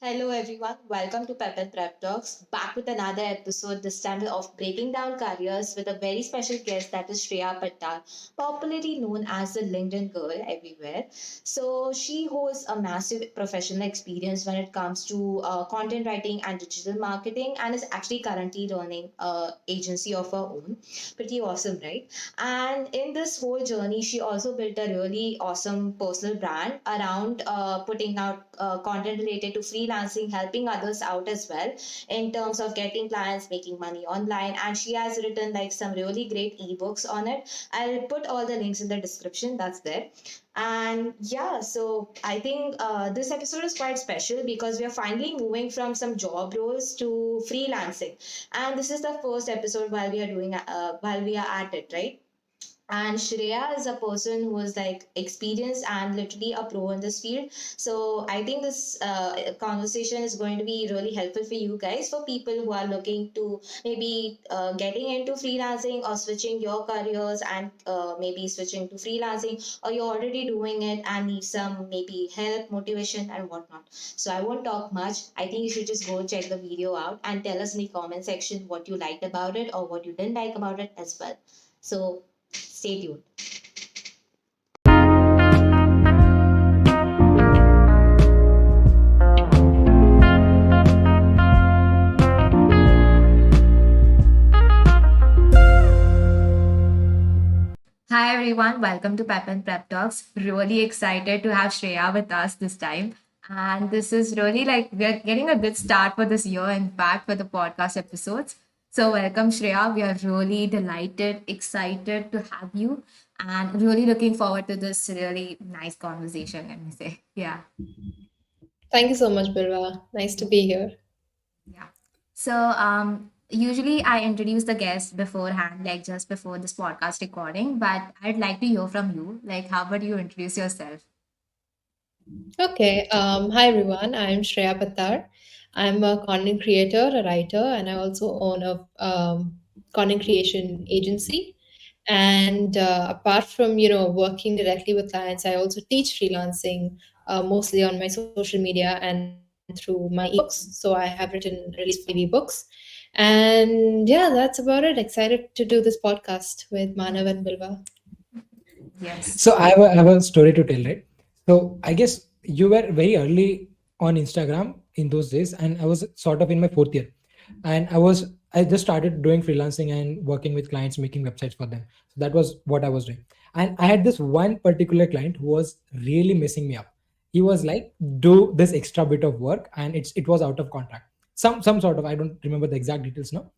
Hello everyone, welcome to Pep and Prep Talks. Back with another episode, this time of breaking down careers with a very special guest that is Shreya Pattar, popularly known as the LinkedIn girl everywhere. So she holds a massive professional experience when it comes to content writing and digital marketing, and is actually currently running a agency of her own. Pretty awesome, right? And in this whole journey, she also built a really awesome personal brand around putting out content related to freelancing, helping others out as well in terms of getting clients, making money online. And she has written like some really great ebooks on it. I'll put all the links in the description, that's there. And yeah, so I think this episode is quite special because we are finally moving from some job roles to freelancing, and this is the first episode while we are at it, right? And Shreya is a person who is like experienced and literally a pro in this field. So I think this conversation is going to be really helpful for you guys, for people who are looking to maybe getting into freelancing or switching your careers, and maybe switching to freelancing, or you're already doing it and need some maybe help, motivation, and whatnot. So I won't talk much. I think you should just go check the video out and tell us in the comment section what you liked about it or what you didn't like about it as well. So stay tuned. Hi everyone, welcome to Pep and Prep Talks. Really excited to have Shreya with us this time. And this is really like we're getting a good start for this year, in fact, for the podcast episodes. So, welcome Shreya. We are really delighted, excited to have you, and really looking forward to this really nice conversation, let me say. Yeah. Thank you so much, Bilwa. Nice to be here. Yeah. So, usually I introduce the guest beforehand, like just before this podcast recording, but I'd like to hear from you. Like, how about you introduce yourself? Okay. Hi, everyone. I'm Shreya Pattar. I'm a content creator, a writer, and I also own a content creation agency. And apart from working directly with clients, I also teach freelancing mostly on my social media and through my ebooks. So I have released 5 ebooks. And yeah, that's about it. Excited to do this podcast with Manav and Bilwa. Yes. So I have a story to tell, right? So I guess you were very early on Instagram in those days, and I was sort of in my fourth year, and I just started doing freelancing and working with clients, making websites for them. So that was what I was doing, and I had this one particular client who was really messing me up. He was like, "Do this extra bit of work," and it was out of contract. Some sort of, I don't remember the exact details now,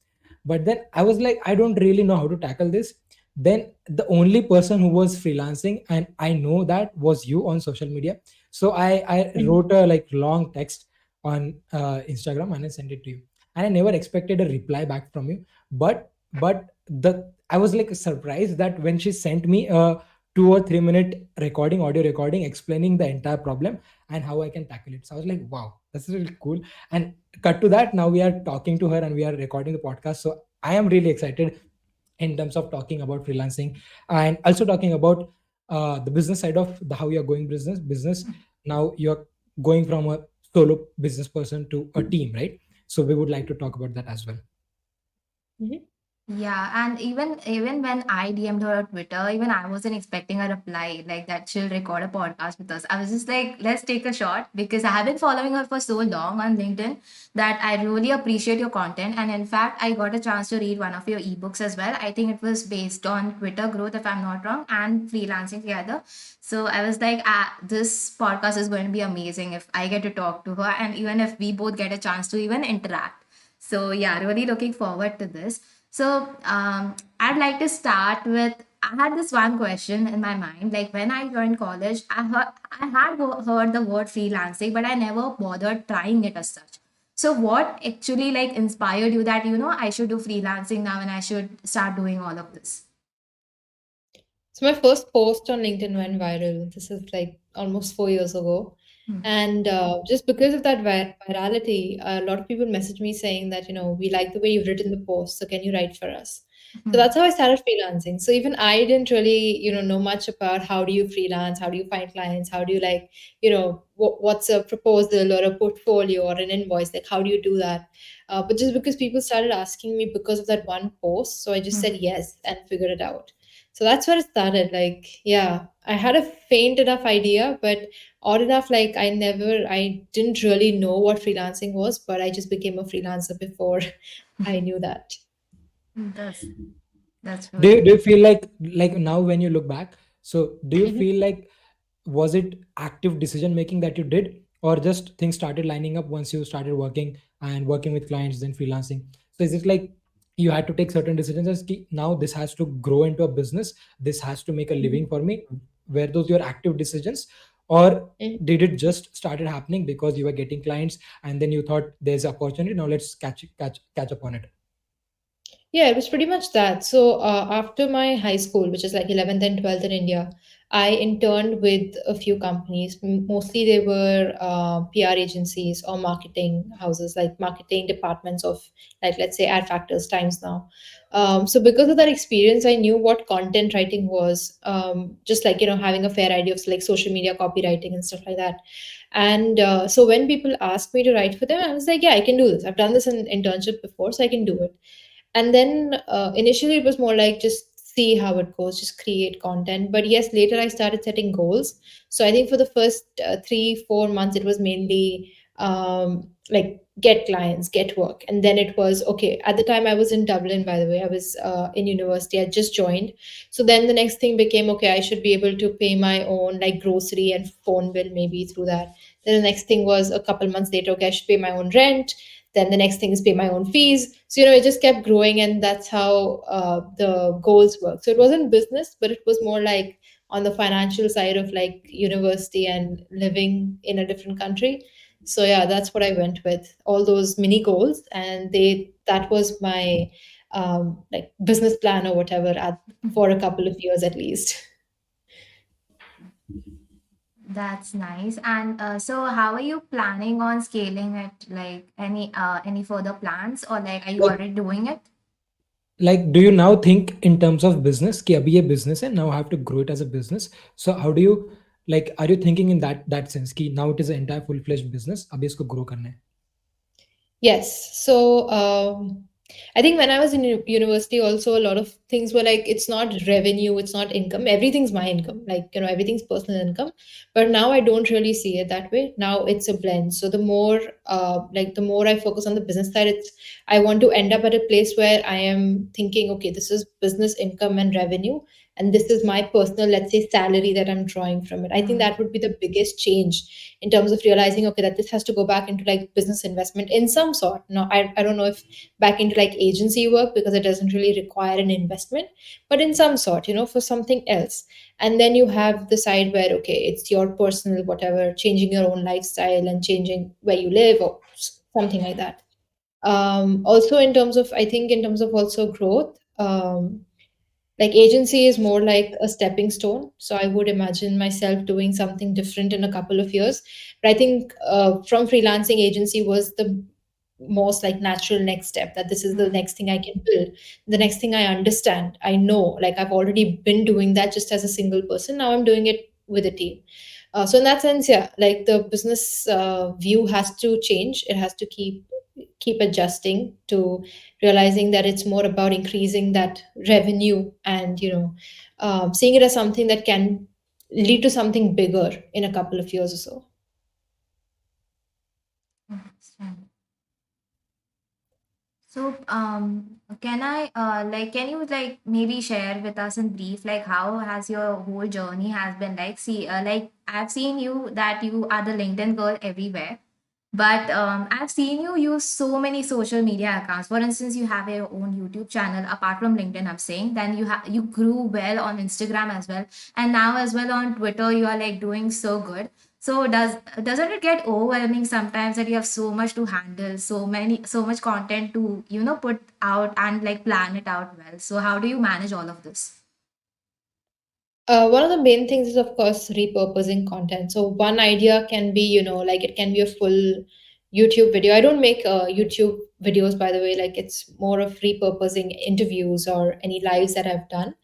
but then I was like, I don't really know how to tackle this. Then the only person who was freelancing and I know that was you on social media. So I wrote a like long text on Instagram and I sent it to you, and I never expected a reply back from you. But the I was like surprised that when she sent me a 2 or 3 minute audio recording explaining the entire problem and how I can tackle it. So I was like, wow, that's really cool. And cut to that, now we are talking to her and we are recording the podcast. So I am really excited in terms of talking about freelancing and also talking about the business side of the how you're going business. Now you're going from a solo business person to a team, right? So we would like to talk about that as well. Mhm. Yeah, and even when I DM'd her on Twitter, even I wasn't expecting a reply like that she'll record a podcast with us. I was just like, let's take a shot, because I have been following her for so long on LinkedIn that I really appreciate your content. And in fact, I got a chance to read one of your ebooks as well. I think it was based on Twitter growth, if I'm not wrong, and freelancing together. So I was like, this podcast is going to be amazing if I get to talk to her, and even if we both get a chance to even interact. So yeah, really looking forward to this. So I'd like to start with, I had this one question in my mind. Like when I joined college, I had heard the word freelancing, but I never bothered trying it as such. So what actually like inspired you that I should do freelancing now and I should start doing all of this? So my first post on LinkedIn went viral. This is like almost 4 years ago. Hmm. And just because of that virality, a lot of people messaged me saying that, we like the way you've written the post. So can you write for us? So Mhm. that's how I started freelancing. So even I didn't really, know much about how do you freelance, how do you find clients, how do you like, what's a proposal or a portfolio or an invoice, like how do you do that? But just because people started asking me because of that one post, so I just said yes and figured it out. So that's where it started. Like, yeah, I had a faint enough idea, but odd enough, like I didn't really know what freelancing was, but I just became a freelancer before I knew that. That's that's Do good. do you feel like now when you look back, so do you Mhm. feel like was it active decision making that you did, or just things started lining up once you started working and working with clients then freelancing? So is it like you had to take certain decisions as ki, now this has to grow into a business, this has to make a living for me? Were those your active decisions, or Mhm. did it just started happening because you were getting clients and then you thought there's opportunity, now let's catch up on it? Yeah, it was pretty much that. So after my high school, which is like 11th and 12th in India, I interned with a few companies. Mostly they were PR agencies or marketing houses, like marketing departments of, like, let's say, Ad Factors, Times Now. So because of that experience, I knew what content writing was, just like, having a fair idea of like social media copywriting and stuff like that. And so when people asked me to write for them, I was like, yeah, I can do this. I've done this in internship before, so I can do it. And then initially it was more like just see how it goes, just create content. But yes, later I started setting goals. So I think for the first 3 4 months it was mainly like get clients, get work. And then it was okay, at the time I was in Dublin, by the way. I was in university, I just joined. So then the next thing became, okay, I should be able to pay my own like grocery and phone bill maybe through that. Then the next thing was a couple months later, okay, I should pay my own rent. Then the next thing is pay my own fees. So it just kept growing, and that's how the goals work. So it wasn't business, but it was more like on the financial side of like university and living in a different country. So yeah, that's what I went with, all those mini goals, and they that was my like business plan or whatever for a couple of years at least. That's nice. And so, how are you planning on scaling it? Like any further plans, or like are you Like already doing it? do you now think in terms of business कि अभी ये business है, now I have to grow it as a business? So how do you, like, are you thinking in that sense कि now it is an entire full fledged business, अभी इसको grow करना है? Yes. So I think when I was in university, also a lot of things were like, it's not revenue, it's not income. Everything's my income. Like, everything's personal income. But now I don't really see it that way. Now it's a blend. So the more I focus on the business side, I want to end up at a place where I am thinking, okay, this is business income and revenue. And this is my personal, let's say, salary that I'm drawing from it. I think that would be the biggest change in terms of realizing, okay, that this has to go back into like business investment in some sort. No, I don't know if back into like agency work, because it doesn't really require an investment, but in some sort, for something else. And then you have the side where, okay, it's your personal whatever, changing your own lifestyle and changing where you live or something like that. Also in terms of, I think in terms of also growth, like agency is more like a stepping stone. So I would imagine myself doing something different in a couple of years. But I think from freelancing, agency was the most like natural next step, that this is the next thing I can build, the next thing I understand, I know, like I've already been doing that just as a single person. Now I'm doing it with a team. So in that sense, yeah, like the business view has to change. It has to keep adjusting to realizing that it's more about increasing that revenue, and seeing it as something that can lead to something bigger in a couple of years or so. Understand. So, can can you like maybe share with us in brief, like how has your whole journey has been like? See, like I've seen you that you are the LinkedIn girl everywhere, but I've seen you use so many social media accounts. For instance, you have your own YouTube channel apart from LinkedIn. I'm saying then you grew well on Instagram as well, and now as well on Twitter. You are like doing so good. So doesn't it get overwhelming sometimes that you have so much to handle, so much content to put out and like plan it out well? So how do you manage all of this? One of the main things is, of course, repurposing content. So one idea can be, like it can be a full YouTube video. I don't make YouTube videos, by the way. Like, it's more of repurposing interviews or any lives that I've done.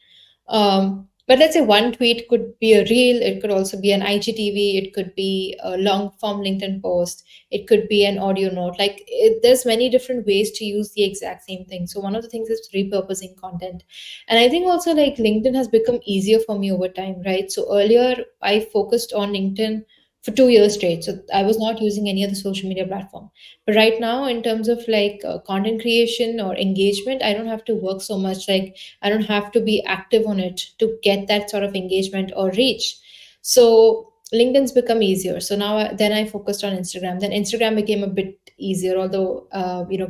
But let's say one tweet could be a reel, it could also be an IGTV, it could be a long form LinkedIn post, it could be an audio note. Like, there's many different ways to use the exact same thing. So one of the things is repurposing content. And I think also, like, LinkedIn has become easier for me over time, right? So earlier I focused on LinkedIn for 2 years straight. So I was not using any other social media platform. But right now, in terms of like content creation or engagement, I don't have to work so much. Like, I don't have to be active on it to get that sort of engagement or reach. So LinkedIn's become easier. So now then I focused on Instagram. Then Instagram became a bit easier, although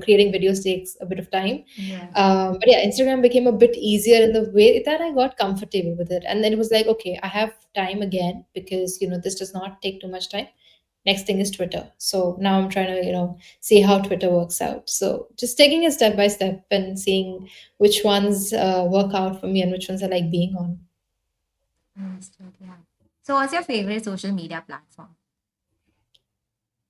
creating videos takes a bit of time. Yeah. But yeah, Instagram became a bit easier in the way that I got comfortable with it. And then it was like, okay, I have time again because this does not take too much time. Next thing is Twitter. So now I'm trying to, see how Twitter works out. So just taking it step by step and seeing which ones work out for me and which ones I like being on. Understood. Yeah. So, what's your favorite social media platform?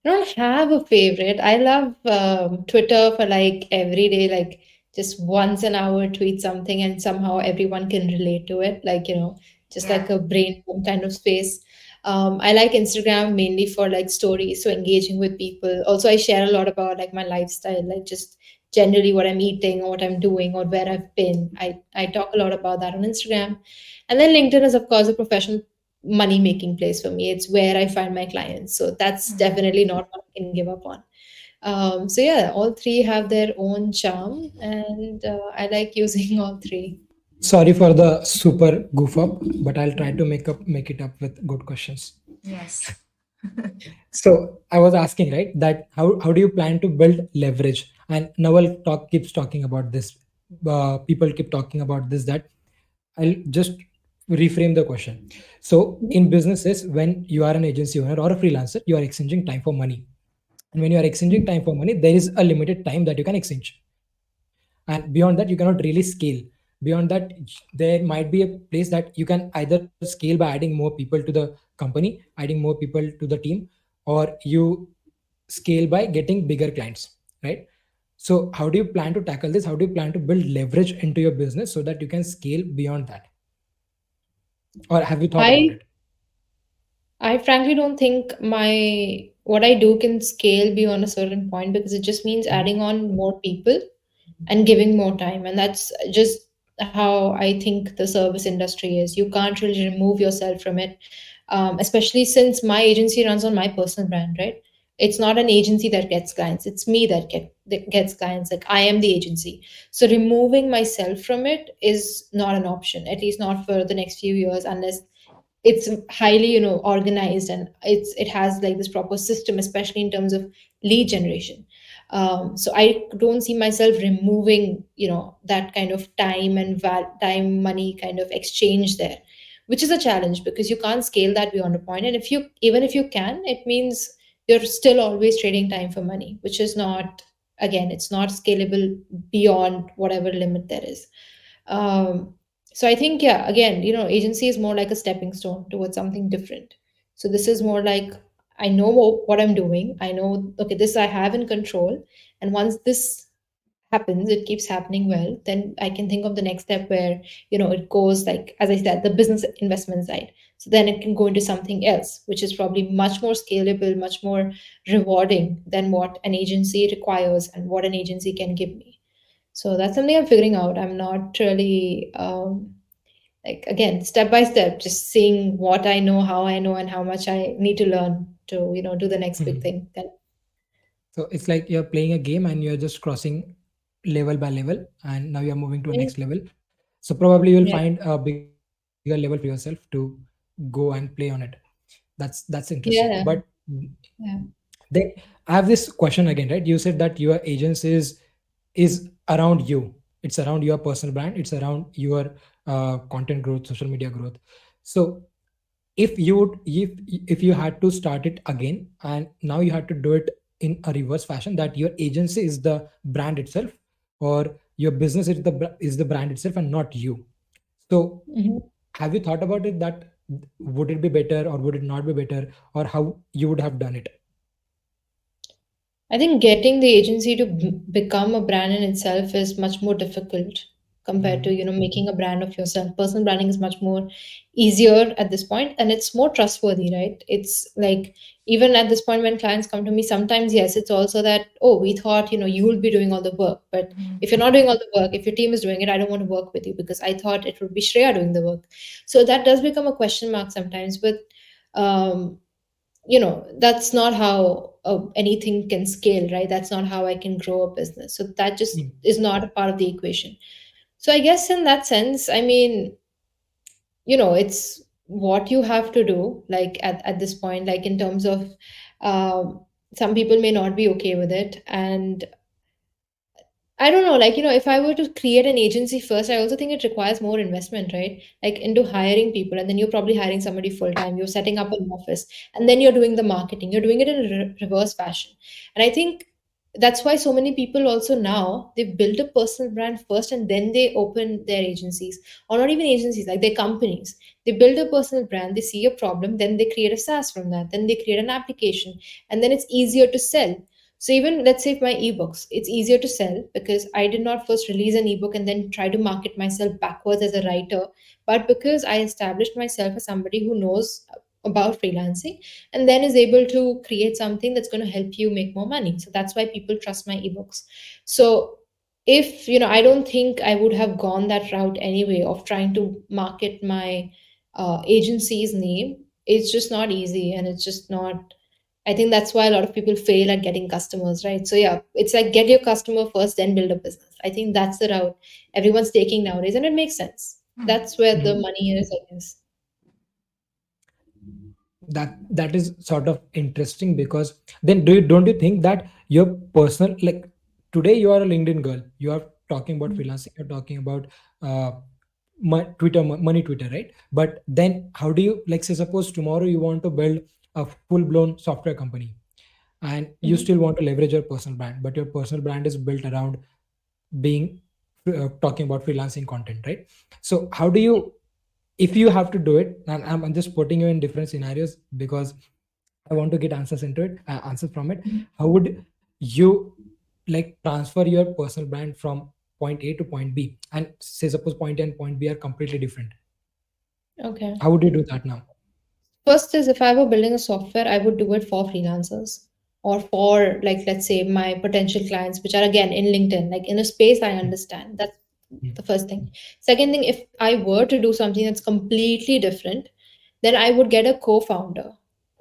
I don't have a favorite. I love Twitter for like every day, like just once an hour tweet something and somehow everyone can relate to it. Like, just Yeah. like a brain kind of space. I like Instagram mainly for like stories, so engaging with people. Also, I share a lot about like my lifestyle, like just generally what I'm eating or what I'm doing or where I've been. I talk a lot about that on Instagram. And then LinkedIn is, of course, a professional money making place for me. It's where I find my clients. So that's Mhm. definitely not one I can give up on. So yeah, all three have their own charm, and I like using all three. Sorry for the super goof up, but I'll try to make it up with good questions. Yes. So I was asking, right, that how do you plan to build leverage? And Naval keeps talking about this. People keep talking about this. That I'll just reframe the question. So in businesses, when you are an agency owner or a freelancer, you are exchanging time for money. And when you are exchanging time for money, there is a limited time that you can exchange, and beyond that you cannot really scale. Beyond that, there might be a place that you can either scale by adding more people to the company, adding more people to the team, or you scale by getting bigger clients, right? So how do you plan to tackle this? How do you plan to build leverage into your business so that you can scale beyond that? Or have you thought about I it? I frankly don't think my what I do can scale beyond a certain point because it just means Mhm. adding on more people and giving more time. And that's just how I think the service industry is. You can't really remove yourself from it, especially since my agency runs on my personal brand, right? It's not an agency that gets clients. It's me that gets clients. Like, I am the agency. So removing myself from it is not an option, at least not for the next few years, unless it's highly organized and it has like this proper system, especially in terms of lead generation. So I don't see myself removing that kind of time and time money kind of exchange there, which is a challenge because you can't scale that beyond a point. And if you even if you can, it means you're still always trading time for money, which is not, again, it's not scalable beyond whatever limit there is. um, so I think, yeah, again, agency is more like a stepping stone towards something different. So this is more like, I know what I'm doing. I know, okay, this I have in control. And once this happens, it keeps happening well, then I can think of the next step where, it goes like, as I said, the business investment side. So then it can go into something else, which is probably much more scalable, much more rewarding than what an agency requires and what an agency can give me. So that's something I'm figuring out. I'm not really like, again, step by step, just seeing what I know, how I know, and how much I need to learn to, do the next big Mhm. thing. Then, So it's like you're playing a game and you're just crossing level by level, and now you're moving to a yeah, next level. So probably you'll yeah, find a bigger level for yourself to go and play on it. That's interesting. But yeah, yeah. they, I have this question again, right? You said that your agency is around you. It's around your personal brand. It's around your content growth, social media growth. So if you would if you had to start it again and now you had to do it in a reverse fashion, that your agency is the brand itself, or your business is is the brand itself and not you. So Mhm. have you thought about it, that would it be better or would it not be better, or how you would have done it? I think getting the agency to become a brand in itself is much more difficult compared to, Mhm. making a brand of yourself. Personal branding is much more easier at this point, and it's more trustworthy, right? It's like, even at this point when clients come to me, sometimes, yes, it's also that, oh, we thought, you will be doing all the work, but if you're not doing all the work, if your team is doing it, I don't want to work with you because I thought it would be Shreya doing the work. So that does become a question mark sometimes, but um that's not how anything can scale, right? That's not how I can grow a business, so that just Mm. is not a part of the equation. So I guess in that sense, I mean, it's what you have to do, like at this point, like in terms of, um, some people may not be okay with it, and I don't know, like, if I were to create an agency first, I also think it requires more investment, right? Like into hiring people, and then you're probably hiring somebody full time, you're setting up an office, and then you're doing the marketing, you're doing it in a reverse fashion. And I think that's why so many people also now, they build a personal brand first and then they open their agencies, or not even agencies, like their companies. They build a personal brand, they see a problem, then they create a SaaS from that, then they create an application, and then it's easier to sell. So even let's say my ebooks, it's easier to sell because I did not first release an ebook and then try to market myself backwards as a writer, but because I established myself as somebody who knows about freelancing and then is able to create something that's going to help you make more money. So that's why people trust my ebooks. So if I don't think I would have gone that route anyway of trying to market my agency's name. It's just not easy, and it's just not. I think that's why a lot of people fail at getting customers, right? So yeah, it's like get your customer first, then build a business. I think that's the route everyone's taking nowadays, and it makes sense. That's where the Mhm. money is, I guess. That is sort of interesting, because then don't you think that your personal, like, today you are a LinkedIn girl, you are talking about freelancing, you're talking about uh, Twitter, money Twitter, right? But then how do you, like, say suppose tomorrow you want to build a full blown software company, and you Mhm. still want to leverage your personal brand, but your personal brand is built around being talking about freelancing content, right? So how do you, if you have to do it, and I'm just putting you in different scenarios because I want to get answers into it, answers from it. How would you, like, transfer your personal brand from point A to point B, and say suppose point A and point B are completely different? Okay. How would you do that now? First is, if I were building a software, I would do it for freelancers or for, like, let's say my potential clients, which are again in LinkedIn, like in a space I understand. That's the first thing. Second thing, if I were to do something that's completely different, then I would get a co founder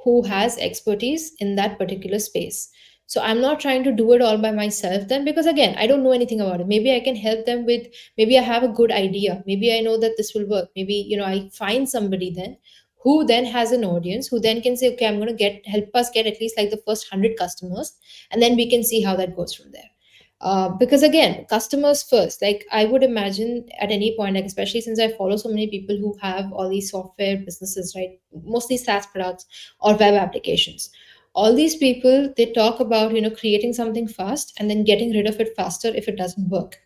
who has expertise in that particular space. So I'm not trying to do it all by myself then, because again, I don't know anything about it. Maybe I can help them with, maybe I have a good idea. Maybe I know that this will work. Maybe, I find somebody then who then has an audience, who then can say, okay, I'm going to help us get at least like the first 100 customers, and then we can see how that goes from there. Because again, customers first, like I would imagine at any point, like especially since I follow so many people who have all these software businesses, right? Mostly SaaS products or web applications. All these people, they talk about, creating something fast and then getting rid of it faster if it doesn't work.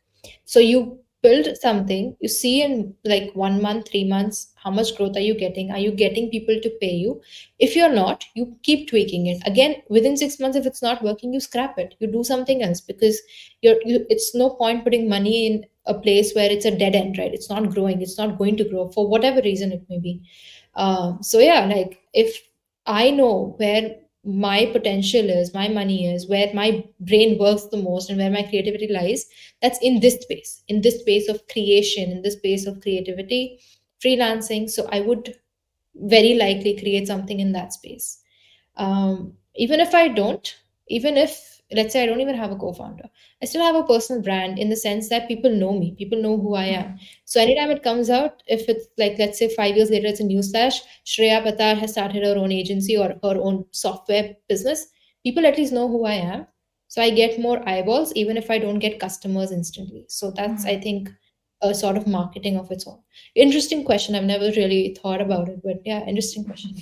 So you build something, you see in like 1 month, 3 months, how much growth are you getting? Are you getting people to pay you? If you're not, you keep tweaking it. Again, within 6 months, if it's not working, you scrap it. You do something else because it's no point putting money in a place where it's a dead end, right? It's not growing, it's not going to grow for whatever reason it may be. So yeah, like if I know where my potential is, my money is, where my brain works the most, and where my creativity lies, that's in this space of creation, in this space of creativity, freelancing. So I would very likely create something in that space. Even if I don't, even if, let's say, I don't even have a co-founder, I still have a personal brand in the sense that people know me, people know who I am. So anytime it comes out, if it's like, let's say 5 years later, it's a newsflash, Shreya Pattar has started her own agency or her own software business, people at least know who I am. So I get more eyeballs, even if I don't get customers instantly. So that's, I think, a sort of marketing of its own. Interesting question. I've never really thought about it, but yeah, interesting question.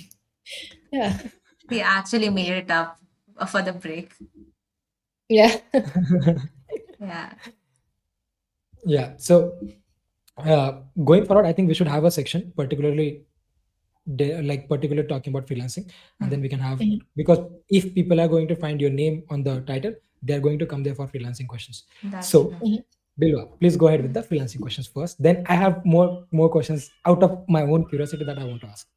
Yeah. We actually made it up for the break. Yeah. Yeah. Yeah. So going forward, I think we should have a section particularly like particular talking about freelancing, and then we can have, Mhm. because if people are going to find your name on the title, they are going to come there for freelancing questions. That's So true. Mhm. Bilwa, please go ahead with the freelancing questions first, then I have more questions out of my own curiosity that I want to ask.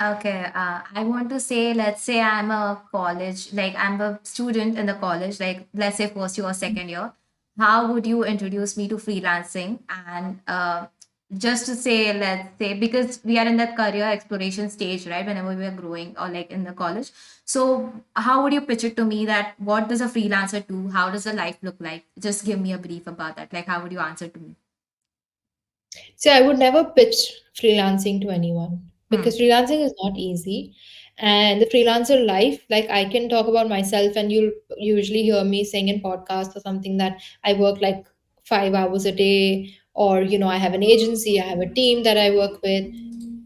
Okay, I want to say, let's say I'm a college, like I'm a student in the college, like let's say first year or second year. How would you introduce me to freelancing? And just to say, let's say, because we are in that career exploration stage, right? Whenever we are growing or like in the college. So, how would you pitch it to me that what does a freelancer do? How does the life look like? Just give me a brief about that. Like, how would you answer to me? See, I would never pitch freelancing to anyone Hmm. because freelancing is not easy. And the freelancer life, like I can talk about myself, and you'll usually hear me saying in podcasts or something that I work like 5 hours a day, or I have an agency, I have a team that I work with.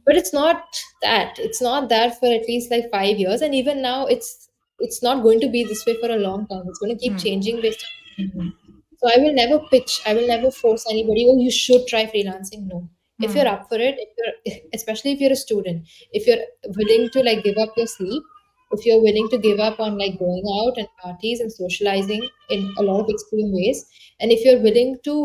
But it's not that. It's not that for at least like 5 years, and even now, it's not going to be this way for a long time. It's going to keep Hmm. changing based on environment. So I will never pitch. I will never force anybody. Oh, you should try freelancing. No, if you're Hmm. up for it, if you're especially if you're a student, if you're willing to like give up your sleep, if you're willing to give up on like going out and parties and socializing in a lot of extreme ways, and if you're willing to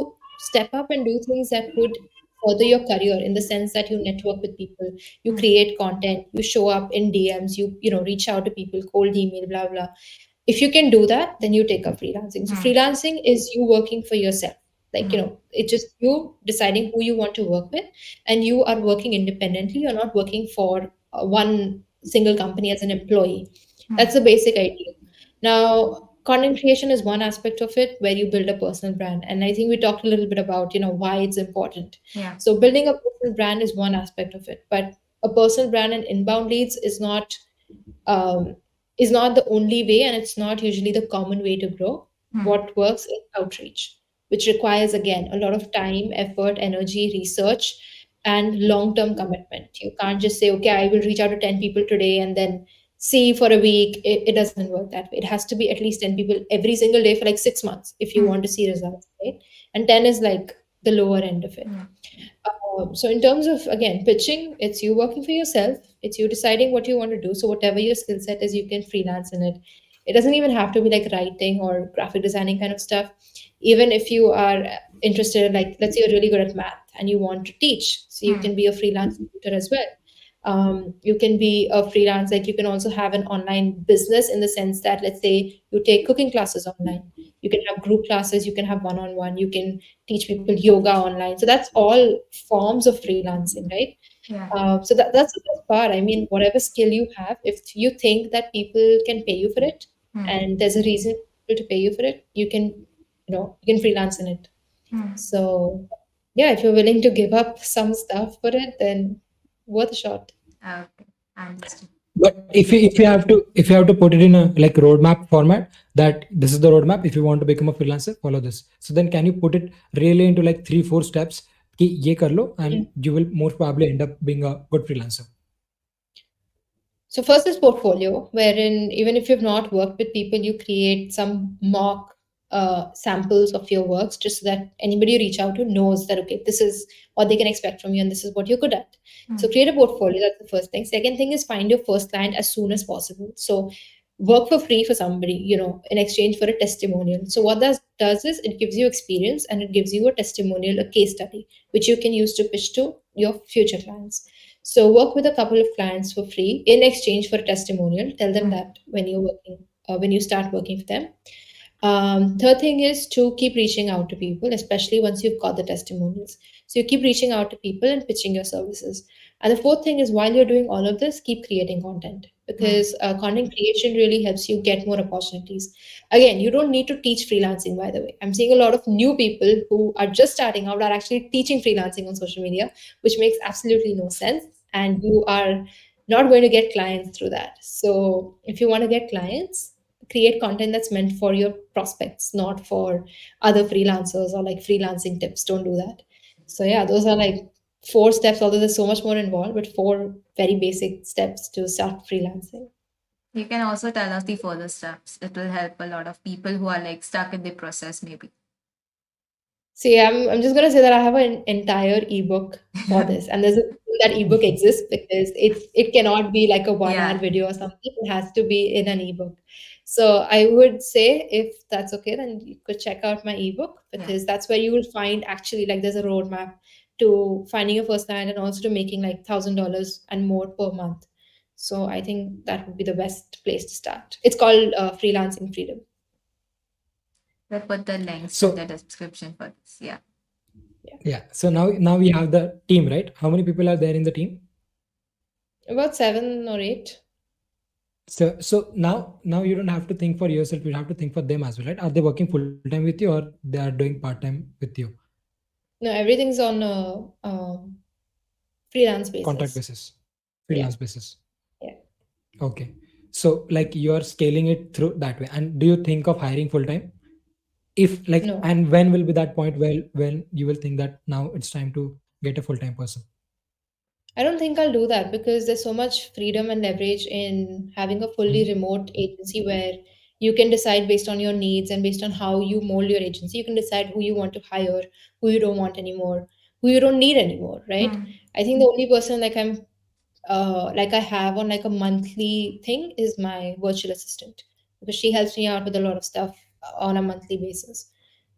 step up and do things that would further your career in the sense that you network with people, you Hmm. create content, you show up in DMs, you reach out to people, cold email, blah blah. If you can do that, then you take up freelancing. So Hmm. freelancing is you working for yourself. Like, Hmm. it's just you deciding who you want to work with, and you are working independently. You're not working for one single company as an employee. Hmm. That's the basic idea. Now, content creation is one aspect of it where you build a personal brand. And I think we talked a little bit about, why it's important. Yeah. So building a personal brand is one aspect of it, but a personal brand and inbound leads um, is not the only way, and it's not usually the common way to grow. Hmm. What works is outreach, which requires, again, a lot of time, effort, energy, research, and long term commitment. You can't just say, okay, I will reach out to 10 people today and then see for a week. It doesn't work that way. It has to be at least 10 people every single day for like 6 months if you Hmm. want to see results, right? And 10 is like the lower end of it. Yeah. So in terms of again pitching, it's you working for yourself. It's you deciding what you want to do. So whatever your skill set is, you can freelance in it. It doesn't even have to be like writing or graphic designing kind of stuff. Even if you are interested, like let's say you're really good at math and you want to teach, so you Hmm. can be a freelance tutor as well. You can be a freelance, like you can also have an online business in the sense that let's say you take cooking classes online. You can have group classes, you can have one-on-one, you can teach people yoga online. So that's all forms of freelancing, right? Yeah. So that's the best part. I mean, whatever skill you have, if you think that people can pay you for it, Hmm. and there's a reason for people to pay you for it, you can freelance in it. Hmm. So yeah, if you're willing to give up some stuff for it, then worth a shot. Okay. Understood. But if you have to put it in a like roadmap format, that this is the roadmap. If you want to become a freelancer, follow this. So then can you put it really into like 3-4 steps? कि ये कर लो, and you will most probably end up being a good freelancer. So first is portfolio, wherein even if you've not worked with people, you create some mock samples of your works, just so that anybody you reach out to knows that okay, this is what they can expect from you, and this is what you're good at. Hmm. So create a portfolio. That's the first thing. Second thing is find your first client as soon as possible. So work for free for somebody, in exchange for a testimonial. So what that does is it gives you experience and it gives you a testimonial, a case study, which you can use to pitch to your future clients. So work with a couple of clients for free in exchange for a testimonial. Tell them Hmm. that when you start working for them. Third thing is to keep reaching out to people, especially once you've got the testimonials. So you keep reaching out to people and pitching your services. And the fourth thing is while you're doing all of this, keep creating content Hmm. because content creation really helps you get more opportunities. Again, you don't need to teach freelancing, by the way. I'm seeing a lot of new people who are just starting out are actually teaching freelancing on social media, which makes absolutely no sense. And you are not going to get clients through that. So if you want to get clients, create content that's meant for your prospects, not for other freelancers or like freelancing tips. Don't do that. So yeah, those are like 4 steps, although there's so much more involved, but 4 very basic steps to start freelancing. You can also tell us the further steps. It will help a lot of people who are like stuck in the process, maybe. See, I'm just gonna say that I have an entire ebook for this, and there's a reason that ebook exists because it cannot be like a 1 hour Yeah. video or something. It has to be in an ebook. So I would say if that's okay, then you could check out my ebook Yeah. because that's where you will find actually like there's a roadmap to finding your first client and also to making like $1,000 and more per month. So I think that would be the best place to start. It's called Freelancing Freedom. We'll put the links in the So description for this. Yeah. Yeah, yeah, so now we have the team, right? How many people are there in the team? about 7 or 8. So now you don't have to think for yourself, you have to think for them as well, right? Are they working full time with you or they are doing part time with you? No, everything's on a freelance Contract basis. basis, Yeah, freelance basis. yeah. Okay. So like you are scaling it through that way. And do you think of hiring full time? If like, No, and when will be that point where when you will think that now it's time to get a full time person? I don't think I'll do that because there's so much freedom and leverage in having a fully Mhm. remote agency where you can decide based on your needs and based on how you mold your agency. You can decide who you want to hire, who you don't want anymore, who you don't need anymore, right? Hmm. I think the only person like I have on like a monthly thing is my virtual assistant because she helps me out with a lot of stuff on a monthly basis.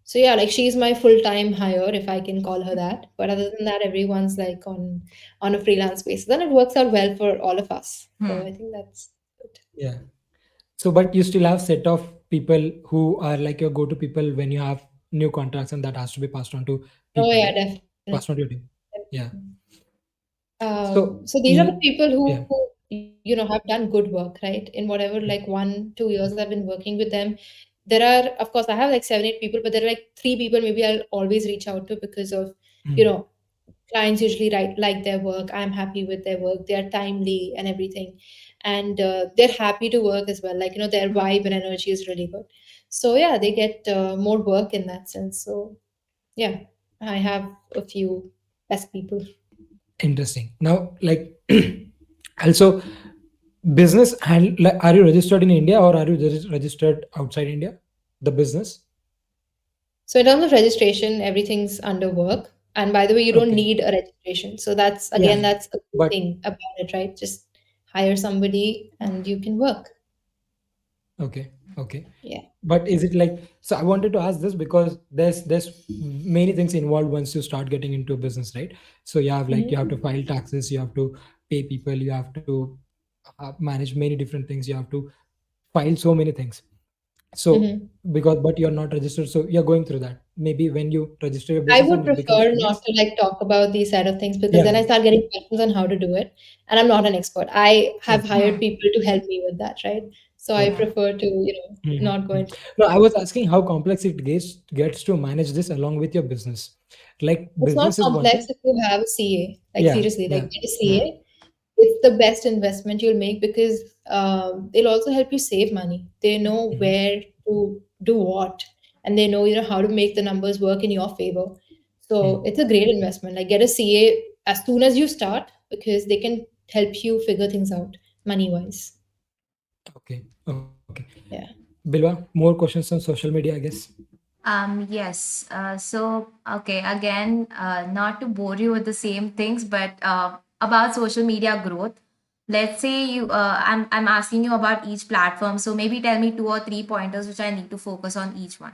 So yeah, like she's my full-time hire if I can call her that. But other than that, everyone's like on a freelance basis. Then it works out well for all of us. So Hmm. I think that's good. Yeah. So, but you still have set of people who are like your go-to people when you have new contracts, and that has to be passed on to Oh people, yeah, right? definitely. Passed on to your team. Yeah. So So these are the in people yeah. who, have done good work, right? In whatever like 1, 2 years I've been working with them. There are, of course, I have like 7, 8 people, but there are like 3 people maybe I'll always reach out to because of, you Mm. know, clients usually like their work. I'm happy with their work. They are timely and everything, and they're happy to work as well. Like their Hmm. vibe and energy is really good. So yeah, they get more work in that sense. So yeah, I have a few best people. Interesting. Now, like, also, business and like, are you registered in India or are you registered outside India? The business. So in terms of registration, everything's under work. And by the way, you don't Okay. need a registration. So that's Yeah. again, Yeah. that's a good But thing about it, right? Just hire somebody and you can work. okay. Okay. Yeah. But is it like, so I wanted to ask this because there's many things involved once you start getting into business, right? So you have like you have Hmm. to file taxes, you have to pay people, you have to manage many different things, you have to file so many things. So Hmm. because but you're not registered, so you're going through that. Maybe when you register your I business would and it becomes prefer not freelance. to like talk about these side of things because Yeah. then I start getting questions on how to do it. And I'm not an expert. I have Okay. hired Hmm. people to help me with that, right? So I Okay. Yeah. prefer to, Mhm. not go into No, I was asking how complex it gets to manage this along with your business. Like it's not business is one complex thing. if you have a CA. Like Yeah, seriously, like yeah. get a Yeah. CA. It's the best investment you'll make because they'll also help you save money. They know Mhm. where to do what, and they know how to make the numbers work in your favor. So Mm. it's a great investment. Like get a CA as soon as you start because they can help you figure things out money wise. Okay, okay. Yeah. Bilwa, more questions on social media, I guess. Yes. So, okay, again, not to bore you with the same things, but about social media growth. Let's say I'm asking you about each platform. So maybe tell me two or three pointers which I need to focus on each one.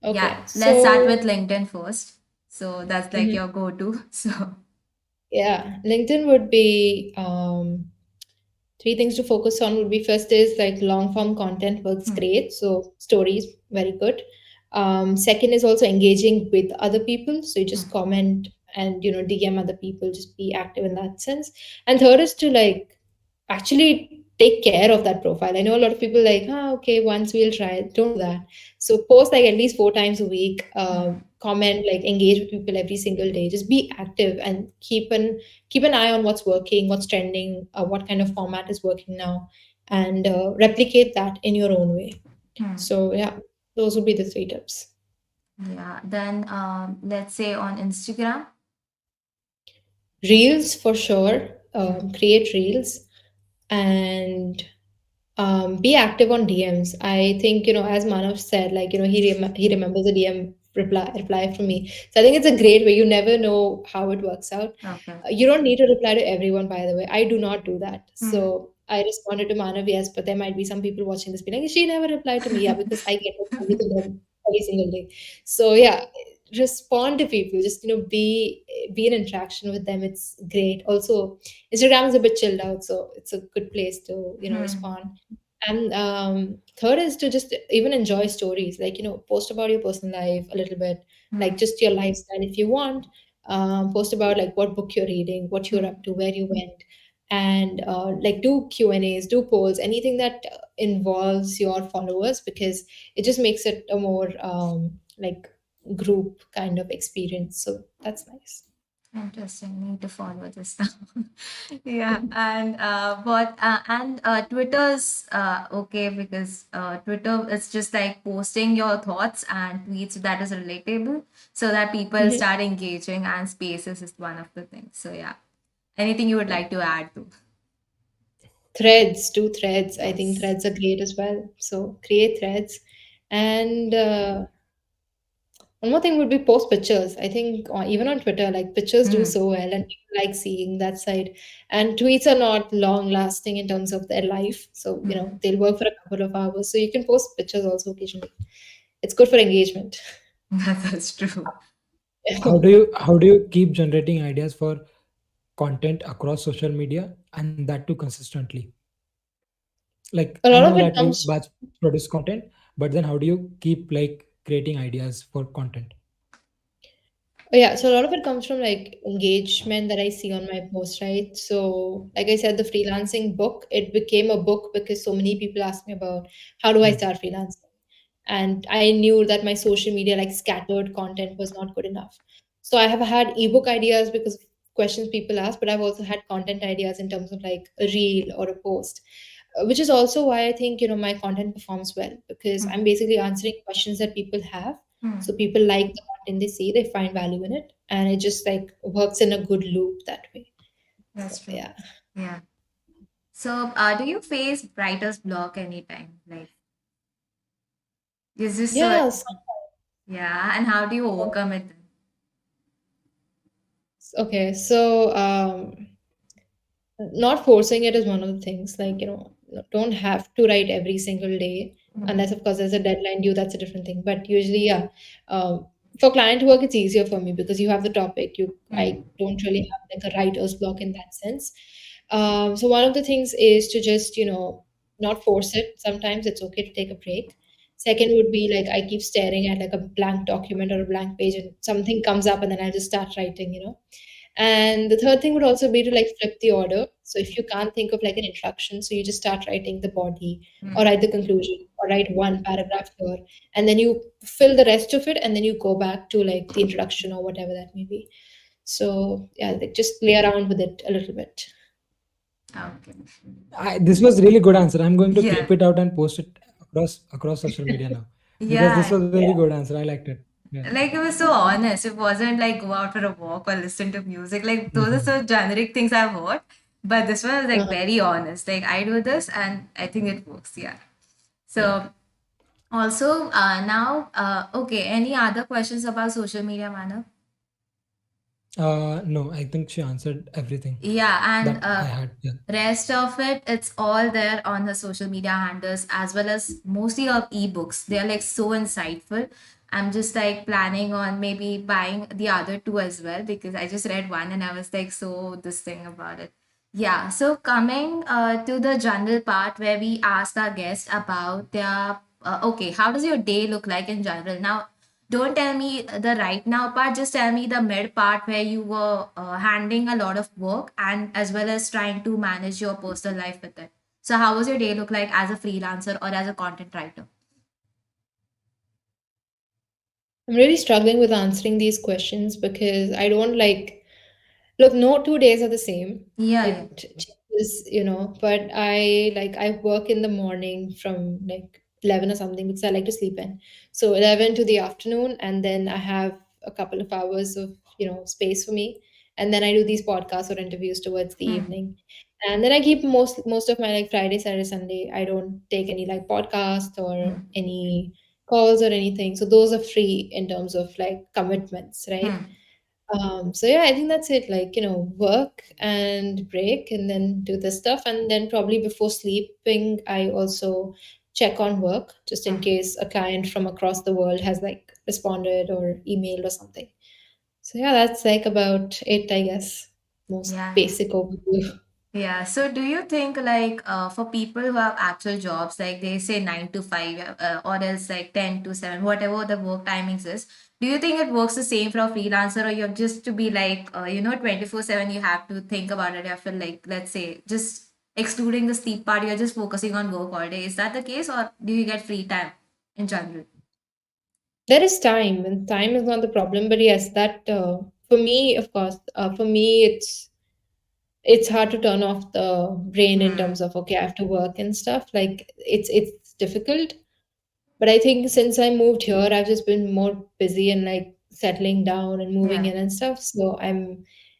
Yeah, Okay. let's start So with LinkedIn first. So that's like mhm, your go-to. So, yeah, LinkedIn would be three things to focus on would be first is like long form content works hmm, great. So stories, very good. Second is also engaging with other people. So you hmm, just comment and DM other people, just be active in that sense. And third is to like actually take care of that profile. I know a lot of people like, okay, once we'll try it. Don't do that. So post like at least 4 times a week. hmm, Comment, like engage with people every single day. Just be active and keep an eye on what's working, what's trending, what kind of format is working now, and replicate that in your own way. hmm. So yeah, those would be the three tips. Yeah. Then let's say on Instagram. Reels for sure. Hmm, Create reels, and Be active on DMs. I think, as Manav said, like, he remembers the DM reply from me. So I think it's a great way. You never know how it works out. Okay. You don't need to reply to everyone, by the way. I do not do that. Hmm. So I responded to Manav, yes, but there might be some people watching this being like, she never replied to me. Yeah, because I get reply to them every single day. So yeah, respond to people. Just, be in interaction with them. It's great. Also, Instagram is a bit chilled out, so it's a good place to, Hmm. respond. And third is to just even enjoy stories, like, post about your personal life a little bit, like Hmm. just your lifestyle if you want. Post about like what book you're reading, what you're Hmm. up to, where you went, and like do Q&As, do polls, anything that involves your followers, because it just makes it a more like group kind of experience. So that's nice. Interesting. Need to follow this now. Yeah, and Twitter's okay because Twitter is just like posting your thoughts and tweets that is relatable, so that people Mhm. start engaging, and Spaces is one of the things. So yeah, anything you would Yeah. like to add to? Threads, do threads. I think Yes. threads are great as well. So create threads. And one more thing would be post pictures. I think even on Twitter, like pictures do Hmm. so well, and people like seeing that side. And tweets are not long lasting in terms of their life. So, Hmm. they'll work for a couple of hours. So you can post pictures also occasionally. It's good for engagement. That's true. How do you keep generating ideas for content across social media and that too consistently? Like A I lot know of it that you comes. batch produce content, but then how do you keep like creating ideas for content? Oh, yeah, so a lot of it comes from like engagement that I see on my post, right? So, like I said, the freelancing book, it became a book because so many people asked me about how do I Hmm. start freelancing? And I knew that my social media, like scattered content, was not good enough. So, I have had ebook ideas because of questions people ask, but I've also had content ideas in terms of like a reel or a post, which is also why I think, my content performs well because Hmm. I'm basically answering questions that people have. Hmm. So people like the content they see, they find value in it, and it just like works in a good loop that way. So That's true. yeah. Yeah. So, do you face writer's block anytime? Like, is this so? Yeah. Yeah, and how do you overcome it? Okay. So not forcing it is one of the things. Like, don't have to write every single day, Hmm. unless of course there's a deadline due. That's a different thing. But usually, yeah. For client work, it's easier for me because you have the topic. I Hmm. don't really have like a writer's block in that sense. So one of the things is to just, not force it. Sometimes it's okay to take a break. Second would be like I keep staring at like a blank document or a blank page and something comes up and then I just start writing. And the third thing would also be to like flip the order. So if you can't think of like an introduction, so you just start writing the body or Hmm. write the conclusion or write one paragraph here and then you fill the rest of it and then you go back to like the introduction or whatever that may be. So yeah, like just play around with it a little bit. Okay. This was really good answer. I'm going to Yeah. clip it out and post it across social media now, because this Yeah. was a very good answer. I liked it. Yeah. Like it was so honest. It wasn't like go out for a walk or listen to music. Like those are Mhm. so generic things I've heard. But this one was like Uh-huh. very honest. Like I do this and I think it works. Yeah. Yeah. So also now okay, any other questions about social media, Manav? No, I think she answered everything Yeah, and that I had. Yeah. rest of it, it's all there on the social media handles as well as mostly of ebooks. They are like so insightful. I'm just like planning on maybe buying the other two as well because I just read one and I was like so this thing about it. Yeah, so coming to the general part where we ask our guests about their okay, how does your day look like in general? Now, don't tell me the right now part, just tell me the mid part where you were handling a lot of work and as well as trying to manage your personal life with it. So, how was your day look like as a freelancer or as a content writer? I'm really struggling with answering these questions because I don't like. Look, no 2 days are the same. Yeah, yeah. It changes, but I work in the morning from like 11 or something because I like to sleep in. So 11 to the afternoon, and then I have a couple of hours of, space for me. And then I do these podcasts or interviews towards the Hmm. evening. And then I keep most of my like Friday, Saturday, Sunday. I don't take any like podcast or any calls or anything. So those are free in terms of like commitments, right? So yeah, I think that's it. Like, work and break and then do this stuff. And then probably before sleeping, I also check on work just in case a client from across the world has like responded or emailed or something. So yeah, that's like about it, I guess. Most Yeah. basic overview. Yeah. So do you think like for people who have actual jobs, like they say 9 to 5 or else like 10 to 7, whatever the work timings is, do you think it works the same for a freelancer or you have just to be like, 24/7, you have to think about it. You have to like, let's say, just excluding the sleep part, you're just focusing on work all day. Is that the case or do you get free time in general? There is time, and time is not the problem. But yes, that for me, of course, for me, it's hard to turn off the brain in terms of okay, I have to work and stuff. Like it's difficult. But I think since I moved here, I've just been more busy and like settling down and moving Yeah. in and stuff. So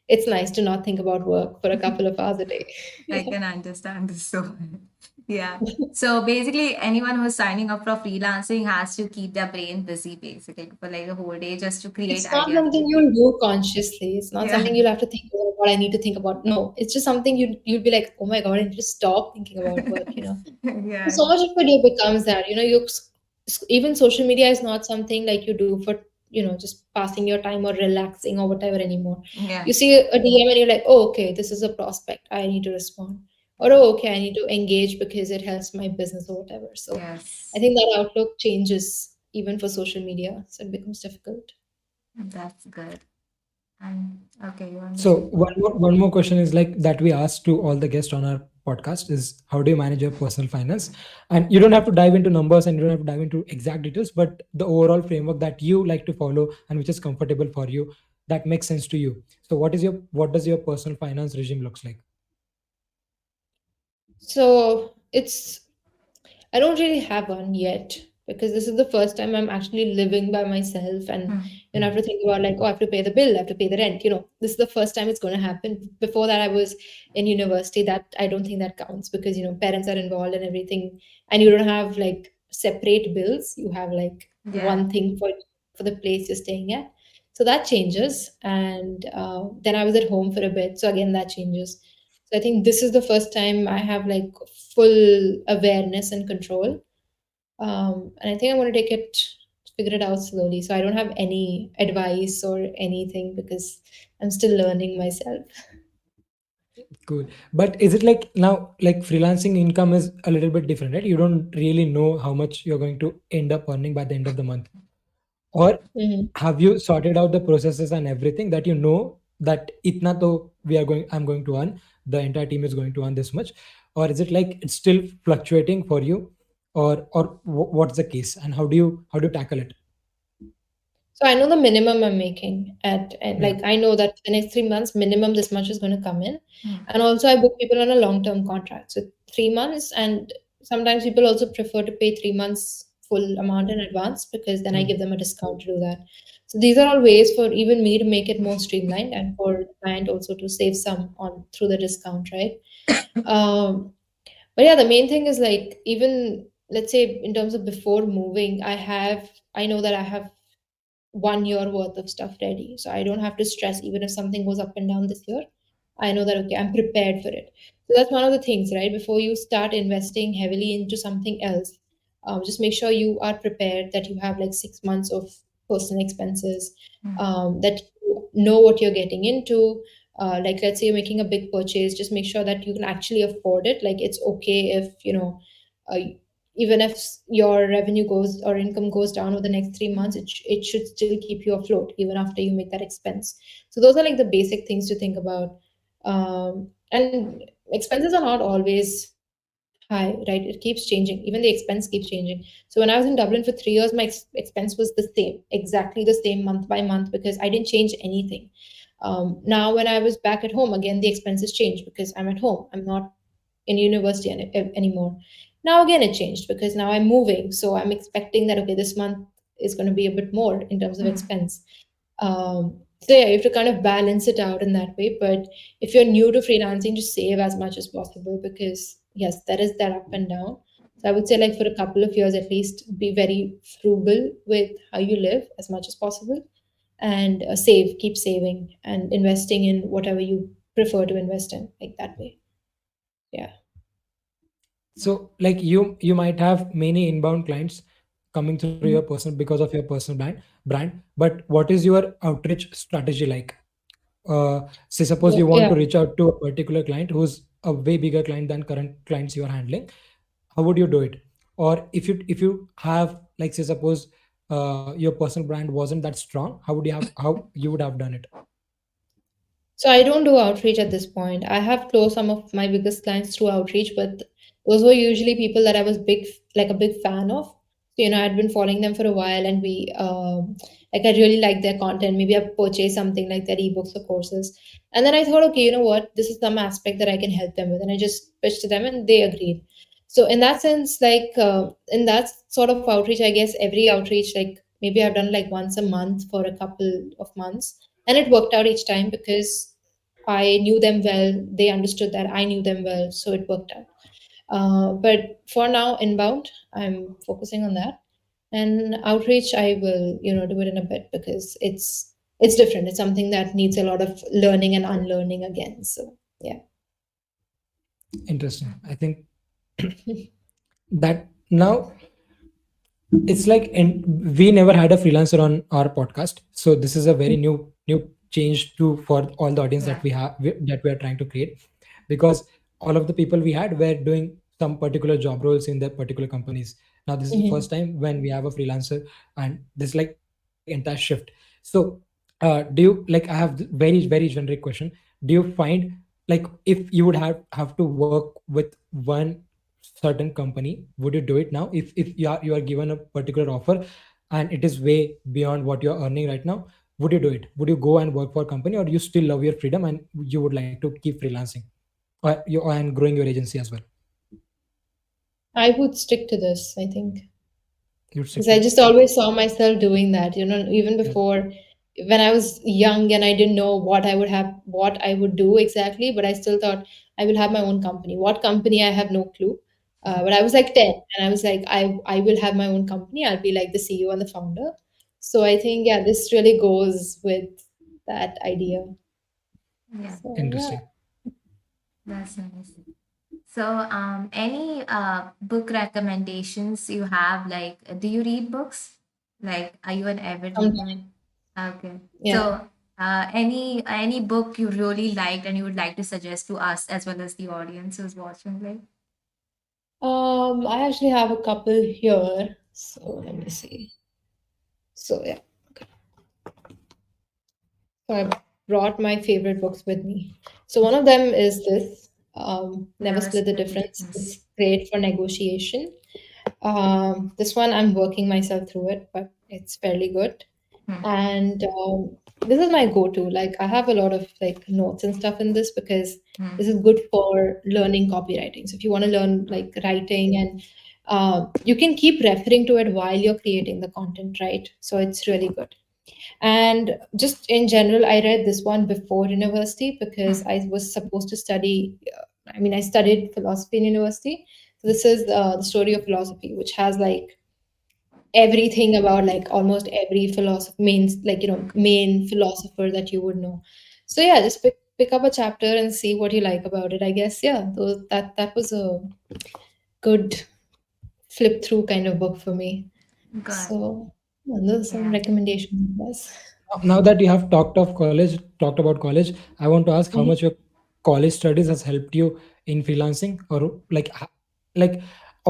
it's nice to not think about work for a couple of hours a day. I can understand this so well. Yeah. So basically, anyone who's signing up for freelancing has to keep their brain busy basically for like the whole day just to create It's not ideas. something you'll do consciously. It's not Yeah. something you'll have to think about what I need to think about. No, it's just something you'd be like, oh my God, I need to stop thinking about work. Yeah. So much of it becomes that, even social media is not something like you do for, just passing your time or relaxing or whatever anymore. Yeah. You see a DM and you're like, oh, okay, this is a prospect. I need to respond. Or, oh, okay, I need to engage because it helps my business or whatever. So I Yes. think that outlook changes even for social media. So it becomes difficult. That's good. And okay, you want to So say? one more question is like that we asked to all the guests on our podcast is how do you manage your personal finance? And you don't have to dive into numbers and you don't have to dive into exact details, but the overall framework that you like to follow and which is comfortable for you, that makes sense to you. So what does your personal finance regime looks like? So I don't really have one yet because this is the first time I'm actually living by myself and I have to think about like, oh, I have to pay the bill, I have to pay the rent. This is the first time it's going to happen. Before that, I was in university. That I don't think that counts because parents are involved and everything, and you don't have like separate bills. You have like Yeah. one thing for the place you're staying at. So that changes, and then I was at home for a bit. So again, that changes. So I think this is the first time I have like full awareness and control. And I think I'm going to figure it out slowly. So I don't have any advice or anything because I'm still learning myself. Cool. But is it like now, like freelancing income is a little bit different, right? You don't really know how much you're going to end up earning by the end of the month. Or Mhm. have you sorted out the processes and everything that you know that itna to I'm going to earn, the entire team is going to earn this much? Or is it like it's still fluctuating for you? Or what's the case? And how do you tackle it? So I know the minimum I'm making at Yeah. like I know that the next 3 months minimum this much is going to come in, and also I book people on a long-term contract, so 3 months, and sometimes people also prefer to pay 3 months full amount in advance because then I give them a discount to do that. So these are all ways for even me to make it more streamlined and for the client also to save some on through the discount, right? Um, but yeah, the main thing is like even let's say in terms of before moving, I know that I have 1 year worth of stuff ready. So I don't have to stress even if something goes up and down this year. I know that, okay, I'm prepared for it. So that's one of the things, right? Before you start investing heavily into something else, just make sure you are prepared, that you have like 6 months of personal expenses, that you know what you're getting into. Like, let's say you're making a big purchase, just make sure that you can actually afford it. Like, it's okay if, uh, even if your revenue goes or income goes down over the next 3 months, it should still keep you afloat even after you make that expense. So those are like the basic things to think about. And expenses are not always high, right? It keeps changing. Even the expense keeps changing. So when I was in Dublin for 3 years, my expense was the same, exactly the same month by month because I didn't change anything. Now when I was back at home, again the expenses changed because I'm at home. I'm not in university anymore. Now again it changed because now I'm moving, so I'm expecting that okay, this month is going to be a bit more in terms of expense. So yeah, you have to kind of balance it out in that way. But if you're new to freelancing, just save as much as possible because yes, there is that up and down. So I would say like for a couple of years at least, be very frugal with how you live as much as possible, and save, keep saving and investing in whatever you prefer to invest in, like that way. Yeah. So like you might have many inbound clients coming through your Mhm. personal because of your personal brand, but what is your outreach strategy like? Say suppose you want Yeah. to reach out to a particular client who's a way bigger client than current clients you are handling. How would you do it? Or if you have, like, say suppose your personal brand wasn't that strong, how you would have done it? So I don't do outreach at this point. I have closed some of my biggest clients through outreach, but those were usually people that I was like a big fan of. So, I'd been following them for a while, and like I really liked their content. Maybe I purchased something like their ebooks or courses, and then I thought, okay, you know what, this is some aspect that I can help them with, and I just pitched to them, and they agreed. So in that sense, like in that sort of outreach, I guess every outreach, like maybe I've done like once a month for a couple of months, and it worked out each time because I knew them well. They understood that I knew them well, so it worked out. But for now, inbound, I'm focusing on that, and outreach, I will do it in a bit because it's different. It's something that needs a lot of learning and unlearning again. So yeah. Interesting. I think that now it's like, and we never had a freelancer on our podcast, so this is a very new change to for all the audience Yeah. that that we are trying to create, because all of the people we had were doing some particular job roles in their particular companies. Now this is the Mhm. first time when we have a freelancer, and this is like entire shift. So do you, like, I have very generic question, do you find, like, if you would have to work with one certain company, would you do it now if you are given a particular offer and it is way beyond what you're earning right now? Would you do it? Would you go and work for a company, or you still love your freedom and you would like to keep freelancing, or you and growing your agency as well? I would stick to this, I think. You'd stick Because to I it? just always saw myself doing that, even Yeah. before when I was young and I didn't know what I would do exactly, but I still thought I will have my own company. What company, I have no clue. But I was like 10 and I was like, I will have my own company. I'll be like the CEO and the founder. So I think, yeah, this really goes with that idea. Yeah, So yeah. Interesting. that's nice. So, any book recommendations you have? Like, do you read books? Like, are you an avid reader? Sometimes, Okay. yeah. So, any book you really liked and you would like to suggest to us as well as the audience who's watching? Like, I actually have a couple here. So let me see. So yeah. So I brought my favorite books with me. So one of them is this, Never never Split the split the Difference. difference. It's great for negotiation. This one I'm working myself through it, but it's fairly good. Hmm. And this is my go-to. Like I have a lot of like notes and stuff in this because Hmm. this is good for learning copywriting. So if you want to learn like writing, and you can keep referring to it while you're creating the content, right? So it's really good. And just in general, I read this one before university because Hmm. I was supposed to study. I studied philosophy in university. So this is the story of philosophy, which has like everything about like almost every philosopher, main philosopher that you would know. So yeah, just pick up a chapter and see what you like about it. I guess yeah, that was a good flip through kind of book for me. Good. So yeah, those are some Yeah. recommendations. Yes. Now that you have talked about college, I want to ask how Mhm. much your college studies has helped you in freelancing, or like like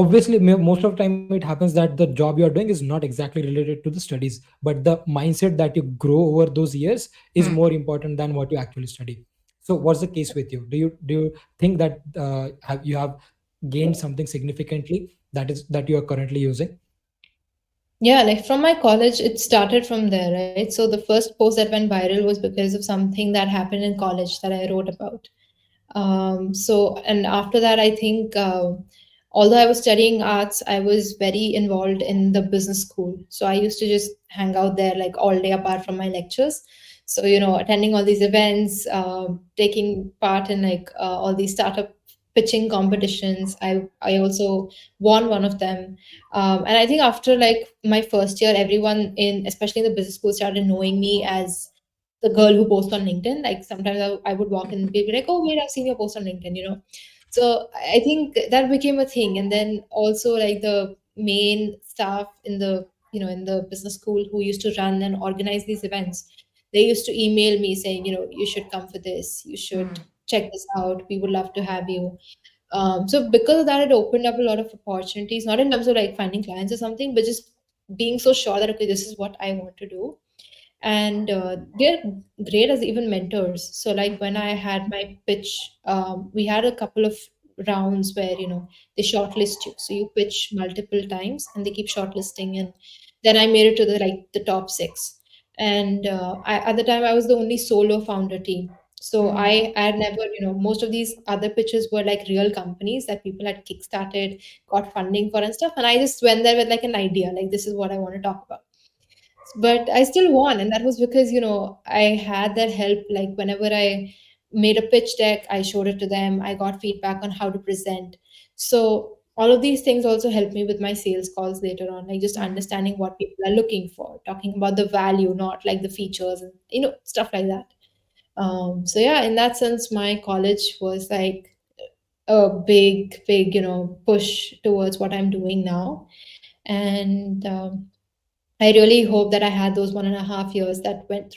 obviously most of the time it happens that the job you are doing is not exactly related to the studies, but the mindset that you grow over those years is Hmm. more important than what you actually study. So what's the case with you? Do you think that you have gained something significantly that you are currently using? Yeah, like from my college, it started from there, right? So the first post that went viral was because of something that happened in college that I wrote about. And after that, I think, although I was studying arts, I was very involved in the business school. So I used to just hang out there like all day apart from my lectures. So, attending all these events, taking part in like all these startup pitching competitions. I also won one of them. And I think after like my first year, everyone in, especially in the business school, started knowing me as the girl who posts on LinkedIn. Like sometimes I would walk in and be like, oh, wait, I've seen your post on LinkedIn. So I think that became a thing. And then also like the main staff in the business school who used to run and organize these events, they used to email me saying, you should come for this, you should check this out, we would love to have you. So because of that, it opened up a lot of opportunities, not in terms of like finding clients or something, but just being so sure that okay, this is what I want to do. And they're great as even mentors. So like when I had my pitch, we had a couple of rounds where they shortlist you, so you pitch multiple times and they keep shortlisting, and then I made it to the top six. And at the time I was the only solo founder team, so I had never, most of these other pitches were like real companies that people had kickstarted, got funding for and stuff, and I just went there with like an idea, like this is what I want to talk about. But I still won, and that was because I had that help. Like whenever I made a pitch deck, I showed it to them. I got feedback on how to present. So all of these things also helped me with my sales calls later on, like just understanding what people are looking for, talking about the value, not like the features, and stuff like that. So yeah, in that sense, my college was like a big push towards what I'm doing now. And I really hope that I had those 1.5 years that went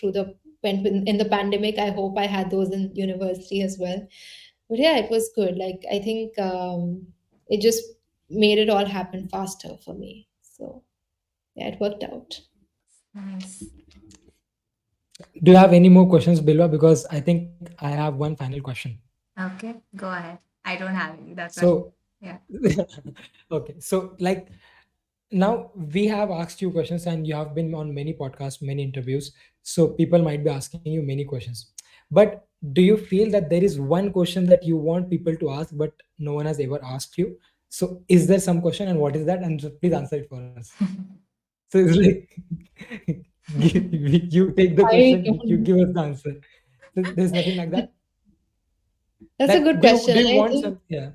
in the pandemic. I hope I had those in university as well. But yeah, it was good. Like I think it just made it all happen faster for me. So yeah, it worked out. Nice. Do you have any more questions, Bilwa? Because I think I have one final question. Okay, go ahead. I don't have any. That's why. So, Yeah. okay. So, like, now we have asked you questions and you have been on many podcasts, many interviews. So, people might be asking you many questions. But do you feel that there is one question that you want people to ask, but no one has ever asked you? So, is there some question and what is that? And just please answer it for us. So, it's like, you take the I question, you don't. give us the answer. So, there's nothing like that. That's a Like, good do question. you I want think some? Yeah.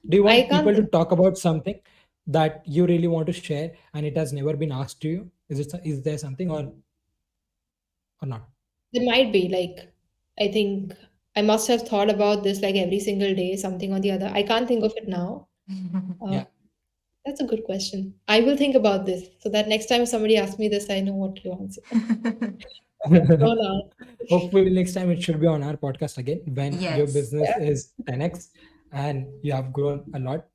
Do you I want can't people to think. talk about something that you really want to share and it has never been asked to you? Is there something or not? There might be like I think I must have thought about this like every single day, something or the other. I can't think of it now. Uh, Yeah. That's a good question. I will think about this so that next time somebody asks me this, I know what to answer. No, no. Hopefully next time it should be on our podcast again when your Yes. business Yeah. is 10x and you have grown a lot.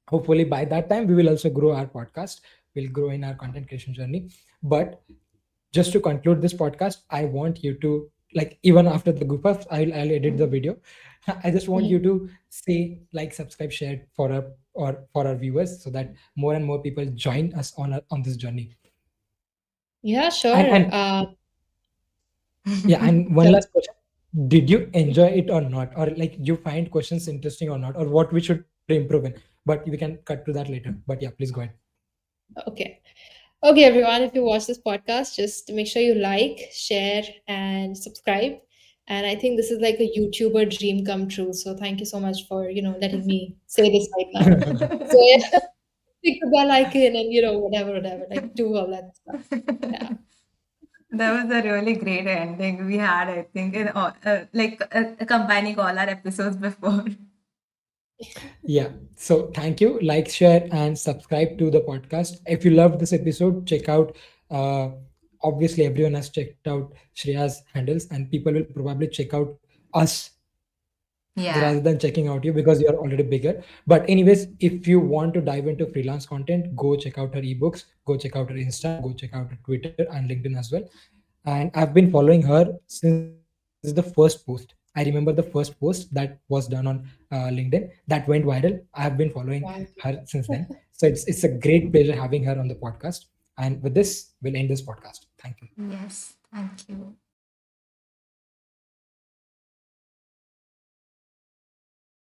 Hopefully by that time we will also grow our podcast. We'll grow in our content creation journey. But just to conclude this podcast, I want you to, like, even after the goof ups, I'll edit the video. I just want you Mhm. to say, like, subscribe, share for our or for our viewers so that more and more people join us on this journey. Yeah, sure. And yeah, and one Tell last question. Did you enjoy it or not? Or like you find questions interesting or not? Or what we should improve in? But we can cut to that later. But yeah, please go ahead. Okay. Okay, everyone, if you watch this podcast, just make sure you like, share, and subscribe. And I think this is like a YouTuber dream come true. So thank you so much for, letting me say this right now. So yeah, click the bell icon and, whatever, like do all that stuff. Yeah. That was a really great ending we had, I think, in all, like combining all our episodes before. Yeah. So thank you. Like, share, and subscribe to the podcast. If you loved this episode, check out. Uh, Obviously, everyone has checked out Shreya's handles, and people will probably check out us Yeah. rather than checking out you because you are already bigger. But anyways, if you want to dive into freelance content, go check out her ebooks, go check out her Insta, go check out her Twitter and LinkedIn as well. And I've been following her since the first post. I remember the first post that was done on LinkedIn that went viral. I have been following Wow. her since then. So it's a great pleasure having her on the podcast. And with this, we'll end this podcast. Thank you. Yes. Thank you.